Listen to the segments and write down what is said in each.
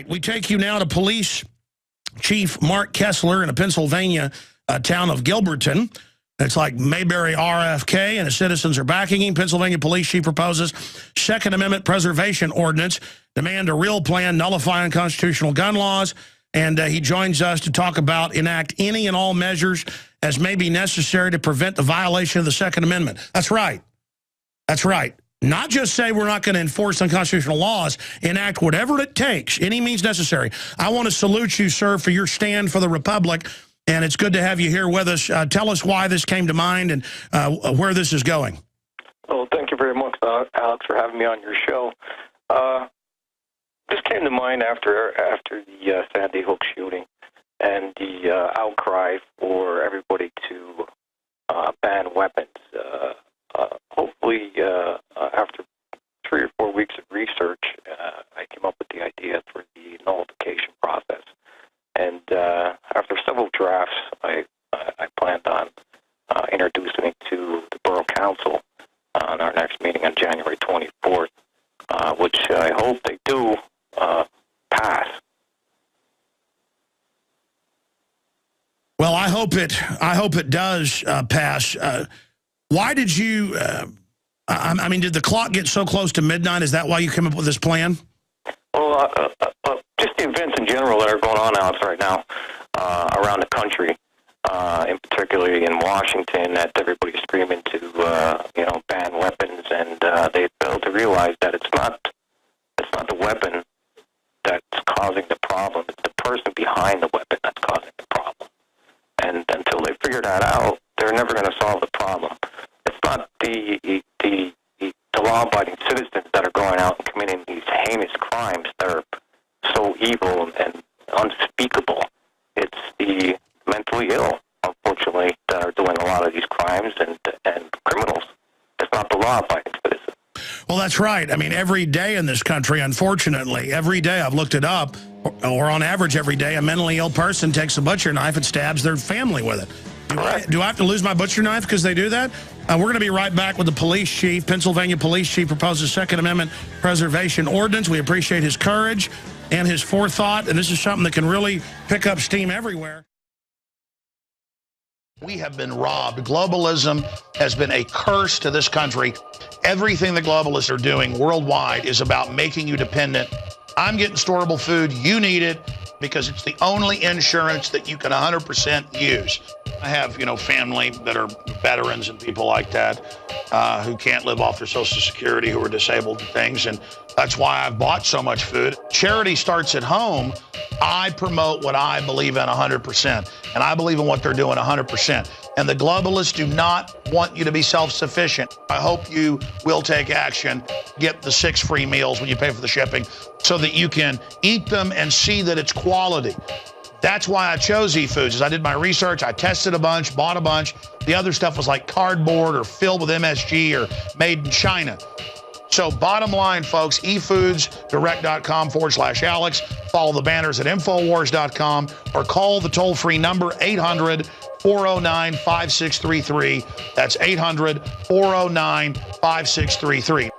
right, we take you now to Police Chief Mark Kessler in a Pennsylvania town of Gilberton. It's like Mayberry RFK, and his citizens are backing him. Pennsylvania Police Chief proposes Second Amendment Preservation Ordinance, demand a real plan nullifying constitutional gun laws, and he joins us to talk about enact any and all measures as may be necessary to prevent the violation of the Second Amendment. That's right. That's right. Not just say we're not going to enforce unconstitutional laws, enact whatever it takes, any means necessary. I want to salute you, sir, for your stand for the Republic, and it's good to have you here with us. Tell us why this came to mind and where this is going. Well, thank you very much, Alex, for having me on your show. This came to mind after the Sandy Hook shooting and the outcry for everybody to ban weapons. Hopefully, after 3 or 4 weeks of research, I came up with the idea for the nullification process. And after several drafts, I planned on introducing it to the Borough Council on our next meeting on January 24th, which I hope they do pass. Well, I hope it does pass. Why did you, I mean, did the clock get so close to midnight? Is that why you came up with this plan? Well, just the events in general that are going on, Alex, right now around the country, in particularly in Washington, that everybody's screaming to, ban weapons, and they fail to realize that it's not the weapon that's causing the problem. It's the person behind the weapon that's causing the problem. And until they figure that out, they're never going to solve the problem. It's not the law-abiding citizens that are going out and committing these heinous crimes that are so evil and unspeakable. It's the mentally ill, unfortunately, that are doing a lot of these crimes and criminals. It's not the law-abiding citizens. Well, that's right. I mean, every day in this country, unfortunately, every day I've looked it up, or on average every day, a mentally ill person takes a butcher knife and stabs their family with it. Do I have to lose my butcher knife because they do that? We're going to be right back with the police chief. Pennsylvania Police Chief proposes Second Amendment Preservation Ordinance. We appreciate his courage and his forethought, and this is something that can really pick up steam everywhere. We have been robbed. Globalism has been a curse to this country. Everything the globalists are doing worldwide is about making you dependent. I'm getting storable food. You need it because it's the only insurance that you can 100% use. I have, family that are veterans and people like that who can't live off their Social Security, who are disabled and things, and that's why I've bought so much food. Charity starts at home. I promote what I believe in 100%, and I believe in what they're doing 100%. And the globalists do not want you to be self-sufficient. I hope you will take action, get the 6 free meals when you pay for the shipping, so that you can eat them and see that it's quality. That's why I chose eFoods. As I did my research, I tested a bunch, bought a bunch. The other stuff was like cardboard or filled with MSG or made in China. So bottom line, folks, efoodsdirect.com/Alex. Follow the banners at Infowars.com or call the toll-free number 800-409-5633. That's 800-409-5633.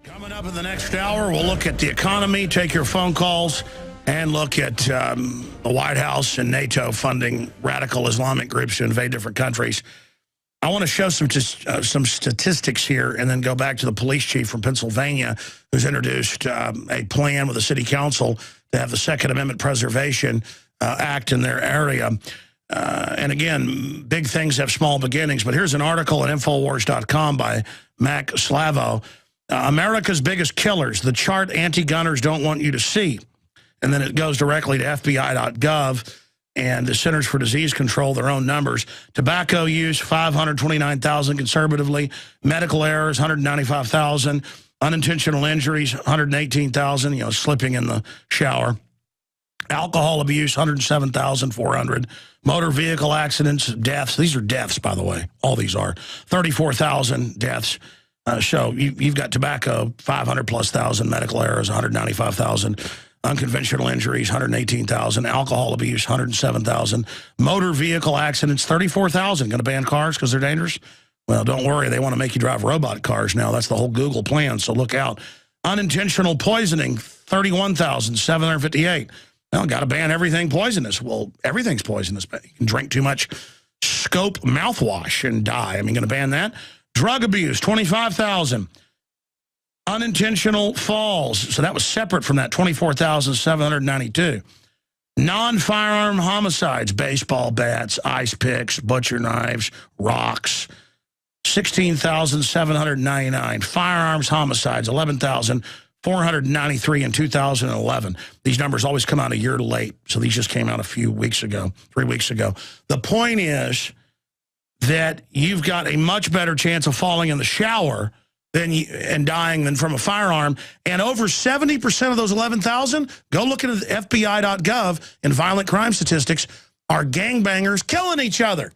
Coming up in the next hour, we'll look at the economy, take your phone calls, and look at the White House and NATO funding radical Islamic groups to invade different countries. I want to show some statistics here and then go back to the police chief from Pennsylvania who's introduced a plan with the city council to have the Second Amendment Preservation Act in their area. And again, big things have small beginnings. But here's an article at Infowars.com by Mac Slavo. America's biggest killers, the chart anti-gunners don't want you to see. And then it goes directly to FBI.gov and the Centers for Disease Control, their own numbers. Tobacco use, 529,000 conservatively. Medical errors, 195,000. Unintentional injuries, 118,000, slipping in the shower. Alcohol abuse, 107,400. Motor vehicle accidents, deaths. These are deaths, by the way. All these are. 34,000 deaths. So you've got tobacco, 500 plus thousand. Medical errors, 195,000. Unconventional injuries, 118,000. Alcohol abuse, 107,000. Motor vehicle accidents, 34,000. Going to ban cars because they're dangerous? Well, don't worry. They want to make you drive robot cars now. That's the whole Google plan, so look out. Unintentional poisoning, 31,758. Well, got to ban everything poisonous. Well, everything's poisonous. But you can drink too much Scope mouthwash and die. I mean, going to ban that. Drug abuse, 25,000. Unintentional falls. So that was separate from that, 24,792. Non-firearm homicides, baseball bats, ice picks, butcher knives, rocks, 16,799. Firearms homicides, 11,493 in 2011. These numbers always come out a year late, so these just came out a few weeks ago, 3 weeks ago. The point is that you've got a much better chance of falling in the shower and dying than from a firearm. And over 70% of those 11,000, go look at FBI.gov in violent crime statistics, are gangbangers killing each other.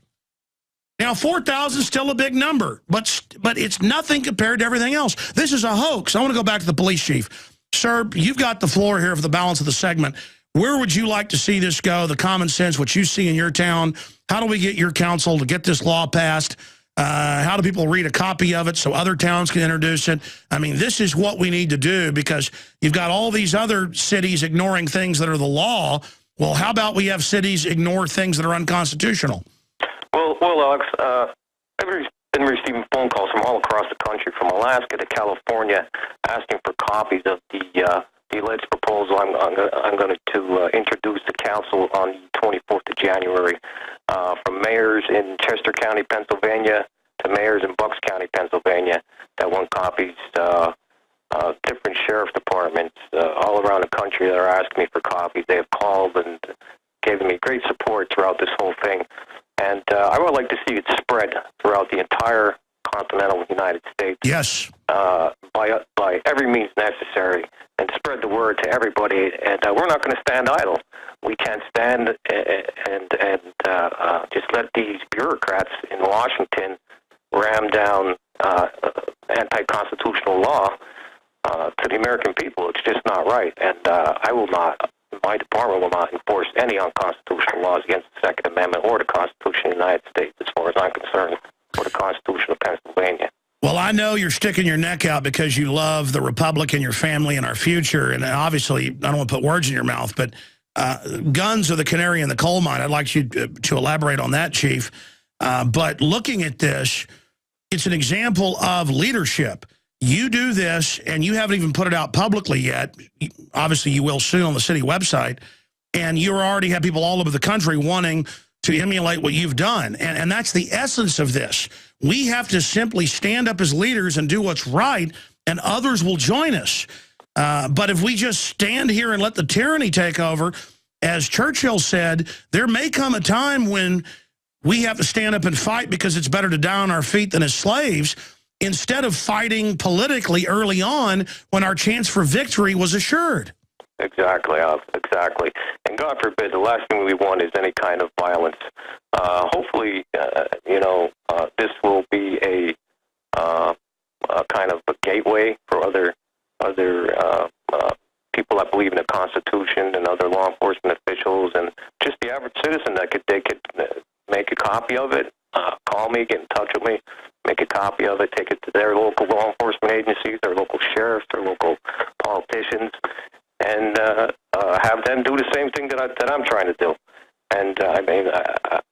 Now, 4,000 is still a big number, but it's nothing compared to everything else. This is a hoax. I want to go back to the police chief. Sir, you've got the floor here for the balance of the segment. Where would you like to see this go, the common sense, what you see in your town? How do we get your council to get this law passed? How do people read a copy of it so other towns can introduce it? I mean, this is what we need to do because you've got all these other cities ignoring things that are the law. Well, how about we have cities ignore things that are unconstitutional? Well, Alex, I've been receiving phone calls from all across the country, from Alaska to California, asking for copies of the alleged proposal I'm going to introduce to council on the 24th of January, from mayors in Chester County, Pennsylvania, to mayors in Bucks County, Pennsylvania, that want copies. Different sheriff departments all around the country that are asking me for copies. They have called and given me great support throughout this whole thing. And I would like to see it spread throughout the entire continental United States. Yes. By every means necessary, and spread the word to everybody. And we're not going to stand idle. We can't stand and just let these bureaucrats in Washington ram down anti-constitutional law to the American people. It's just not right. And I will not. My department will not enforce any unconstitutional laws against the Second Amendment or the Constitution of the United States, as far as I'm concerned, or the Constitution of Pennsylvania. Well, I know you're sticking your neck out because you love the Republic and your family and our future. And obviously, I don't want to put words in your mouth, but guns are the canary in the coal mine. I'd like you to elaborate on that, Chief. But looking at this, it's an example of leadership. You do this, and you haven't even put it out publicly yet. Obviously, you will soon on the city website. And you already have people all over the country wanting to emulate what you've done. And that's the essence of this. We have to simply stand up as leaders and do what's right, and others will join us. But if we just stand here and let the tyranny take over, as Churchill said, there may come a time when we have to stand up and fight because it's better to die on our feet than as slaves, instead of fighting politically early on when our chance for victory was assured. Exactly, exactly. And God forbid, the last thing we want is any kind of violence. Hopefully, this will be a kind of a gateway for other people that believe in the Constitution and other law enforcement officials and just the average citizen that they could make a copy of it, call me, get in touch with me, make a copy of it, take it to their local law enforcement agencies, their local sheriffs, their local politicians, and have them do the same thing that I'm trying to do. And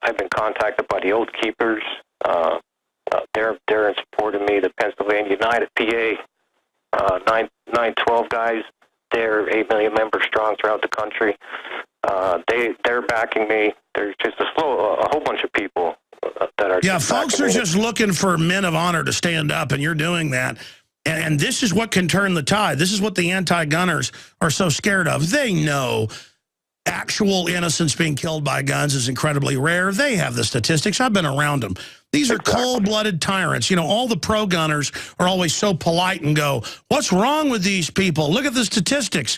I've been contacted by the Oath Keepers. They're in support of me. The Pennsylvania United PA 912 guys. They're 8 million members strong throughout the country. They're backing me. There's just a whole bunch of people that are. Yeah, folks are just looking for men of honor to stand up, and you're doing that. And this is what can turn the tide. This is what the anti-gunners are so scared of. They know actual innocents being killed by guns is incredibly rare. They have the statistics. I've been around them. These are cold-blooded tyrants. You know, all the pro-gunners are always so polite and go, what's wrong with these people? Look at the statistics.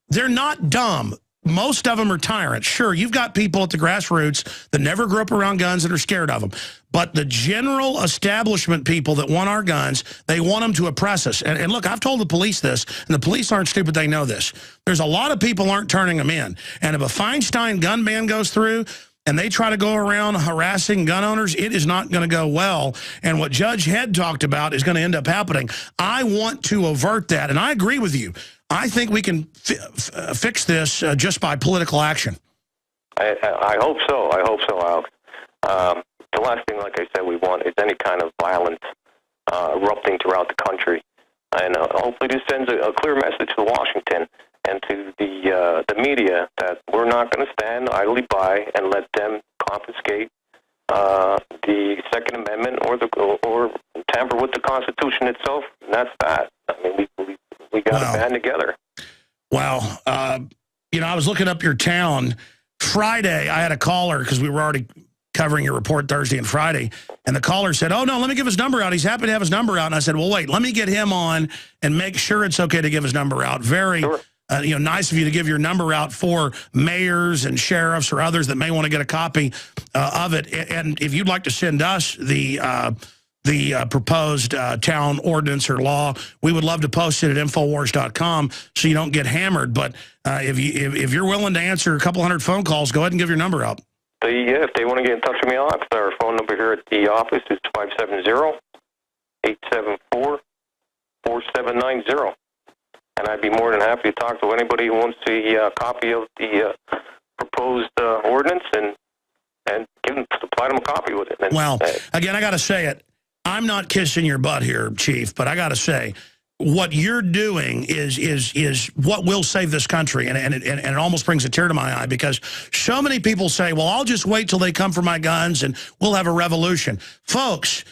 They're not dumb. most of them are tyrants. Sure, you've got people at the grassroots that never grew up around guns and are scared of them. But the general establishment people that want our guns, they want them to oppress us. And look, I've told the police this, and the police aren't stupid. They know this. There's a lot of people aren't turning them in. And if a Feinstein gun ban goes through and they try to go around harassing gun owners, it is not going to go well. And what Judge Head talked about is going to end up happening. I want to avert that, and I agree with you. I think we can fix this just by political action. I hope so. I hope so, Alex. The last thing, like I said, we want is any kind of violence erupting throughout the country. And hopefully this sends a clear message to Washington and to the media that we're not going to stand idly by and let them confiscate the Second Amendment or tamper with the Constitution itself. And that's that. I mean, we got to band together. Wow. You know, I was looking up your town. Friday, I had a caller because we were already covering your report Thursday and Friday, and the caller said, oh, no, let me give his number out. He's happy to have his number out. And I said, well, wait, let me get him on and make sure it's okay to give his number out. Very sure. Nice of you to give your number out for mayors and sheriffs or others that may want to get a copy of it. And if you'd like to send us the proposed town ordinance or law, we would love to post it at Infowars.com so you don't get hammered. But if you're willing to answer a couple hundred phone calls, go ahead and give your number out. If they want to get in touch with me, Alex, our phone number here at the office is 570-874-4790. And I'd be more than happy to talk to anybody who wants a copy of the proposed ordinance and supply them a copy with it. And, well, again, I got to say it. I'm not kissing your butt here, Chief, but I got to say, what you're doing is what will save this country, and it almost brings a tear to my eye because so many people say, well, I'll just wait till they come for my guns and we'll have a revolution. Folks,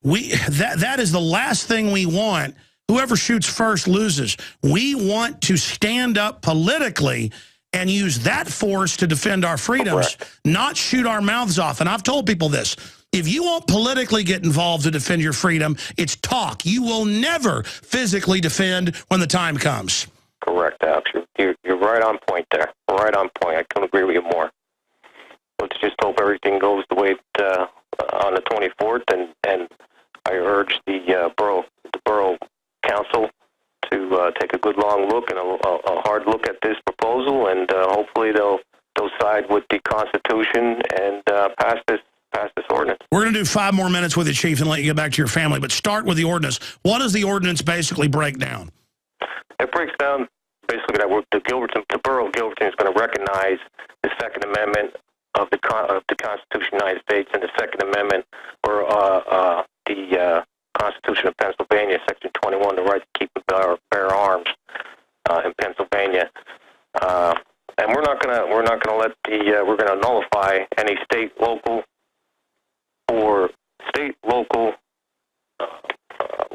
that is the last thing we want. Whoever shoots first loses. We want to stand up politically and use that force to defend our freedoms, not shoot our mouths off. And I've told people this. If you won't politically get involved to defend your freedom, it's talk. You will never physically defend when the time comes. Correct, Alex. You're right on point there. Right on point. I couldn't agree with you more. Let's just hope everything goes the way on the 24th, and I urge the borough council to take a good long look and a hard look at this proposal, and hopefully they'll side with the Constitution and pass this ordinance. We're going to do 5 more minutes with you, Chief, and let you get back to your family. But start with the ordinance. What does the ordinance basically break down? It breaks down basically that the borough of Gilberton is going to recognize the Second Amendment of the Constitution of the United States and the Second Amendment, or the Constitution of Pennsylvania, Section 21, the right to keep and bear arms in Pennsylvania. And we're not gonna let we're gonna nullify any state, local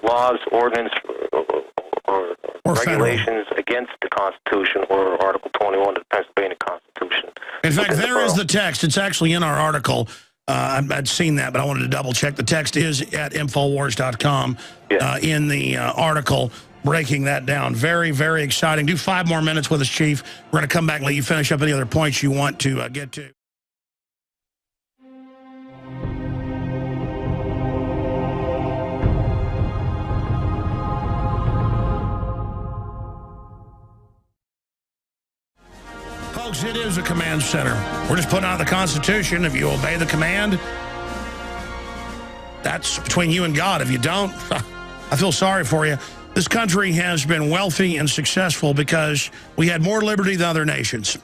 laws, ordinance, or regulations against the Constitution or Article 21 of the Pennsylvania Constitution. In fact, there is the text. It's actually in our article. I'd seen that, but I wanted to double check. The text is at Infowars.com in the article, breaking that down. Very, very exciting. Do 5 more minutes with us, Chief. We're going to come back and let you finish up any other points you want to get to. Folks, it is a command center. We're just putting out the Constitution. If you obey the command, that's between you and God. If you don't, I feel sorry for you. This country has been wealthy and successful because we had more liberty than other nations.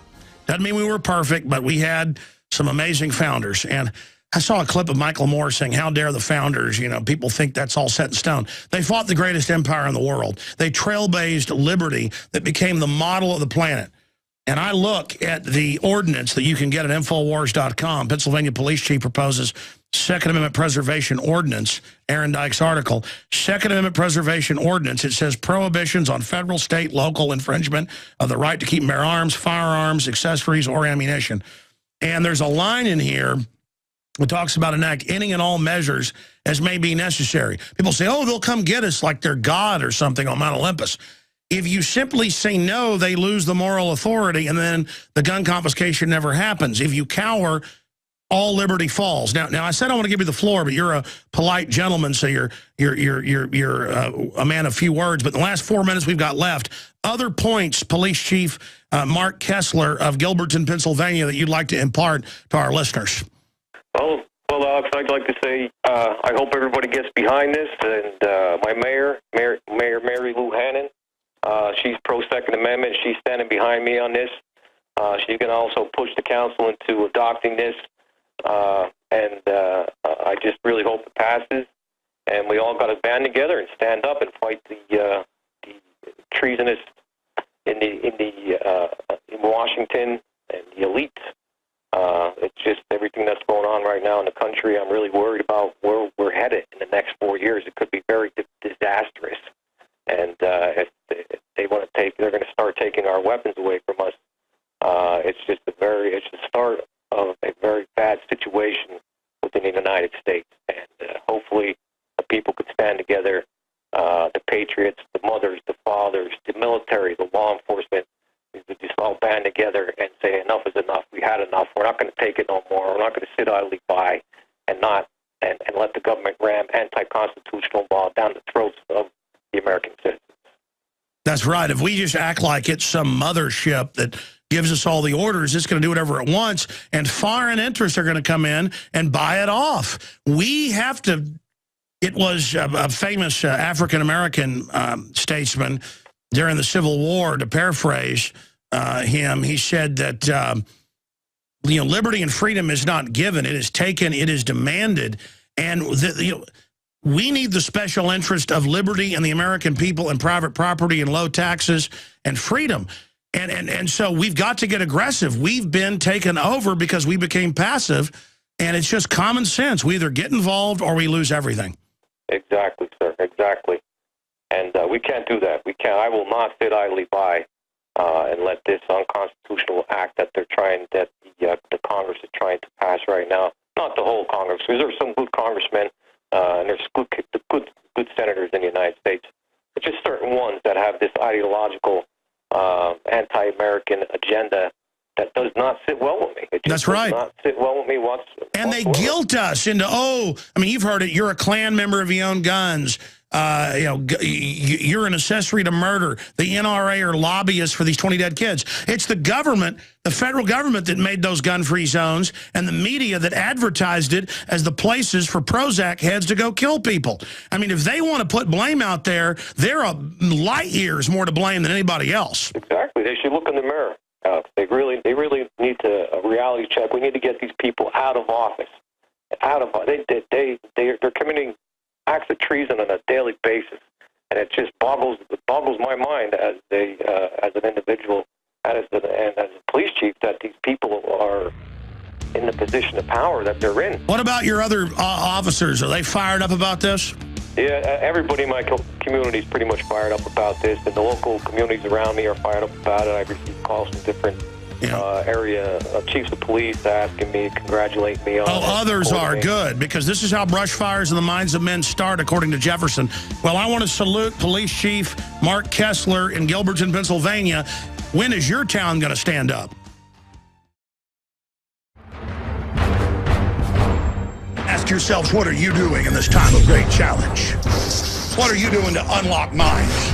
Doesn't mean we were perfect, but we had some amazing founders. And I saw a clip of Michael Moore saying, how dare the founders, you know, people think that's all set in stone. They fought the greatest empire in the world. They trailblazed liberty that became the model of the planet. And I look at the ordinance that you can get at Infowars.com. Pennsylvania Police Chief proposes Second Amendment Preservation Ordinance, Aaron Dyke's article. Second Amendment Preservation Ordinance, it says prohibitions on federal, state, local infringement of the right to keep and bear arms, firearms, accessories, or ammunition. And there's a line in here that talks about enact any and all measures as may be necessary. People say, oh, they'll come get us like they're God or something on Mount Olympus. If you simply say no, they lose the moral authority, and then the gun confiscation never happens. If you cower, all liberty falls. Now I said I want to give you the floor, but you're a polite gentleman, so you're a man of few words. But in the last 4 minutes we've got left, other points, Police Chief Mark Kessler of Gilberton, Pennsylvania, that you'd like to impart to our listeners. Well, Alex, I'd like to say I hope everybody gets behind this, and my Mayor Mary Lou Hannon, she's pro-Second Amendment. She's standing behind me on this. She's going to also push the council into adopting this, and I just really hope it passes. And we all got to band together and stand up and fight the treasonous in Washington and the elite. It's just everything that's going on right now in the country. I'm really worried about where we're headed in the next 4 years. It could be very disastrous. And if they want to take, they're going to start taking our weapons away from us. It's the start of a very bad situation within the United States. And hopefully the people could stand together, the patriots, the mothers, the fathers, the military, the law enforcement, to just all band together and say enough is enough. We had enough. We're not going to take it no more. We're not going to sit idly by and let the government ram anti-constitutional law down the throats of the American citizens. That's right. If we just act like it's some mothership that gives us all the orders, it's going to do whatever it wants, and foreign interests are going to come in and buy it off. We have to. It was a famous African-American statesman during the Civil War, to paraphrase him. He said that liberty and freedom is not given; it is taken, it is demanded, and we need the special interest of liberty and the American people and private property and low taxes and freedom. And so we've got to get aggressive. We've been taken over because we became passive, and it's just common sense. We either get involved or we lose everything. Exactly, sir. Exactly. And we can't do that. We can't. I will not sit idly by and let this unconstitutional act that the Congress is trying to pass right now. Not the whole Congress, because there's some good congressmen and there's good senators in the United States. But just certain ones that have this ideological anti-American agenda that does not sit well with me. It just does not sit well with me whatsoever. And they guilt us into, you've heard it, you're a Klan member if you own guns. You're an accessory to murder. The NRA are lobbyists for these 20 dead kids. It's the government, the federal government, that made those gun-free zones, and the media that advertised it as the places for Prozac heads to go kill people. I mean, if they want to put blame out there, they're light years more to blame than anybody else. Exactly. They should look in the mirror. They really need to a reality check. We need to get these people out of office. They're committing acts of treason on a daily basis, and it just boggles my mind as an individual and as a police chief that these people are in the position of power that they're in. What about your other officers? Are they fired up about this? Yeah, everybody in my community is pretty much fired up about this, and the local communities around me are fired up about it. I've received calls from different area chiefs of police asking me, congratulating me on it. Others are good, because this is how brush fires in the minds of men start, according to Jefferson. Well, I want to salute Police Chief Mark Kessler in Gilberton, Pennsylvania. When is your town going to stand up? Ask yourselves, what are you doing in this time of great challenge? What are you doing to unlock minds?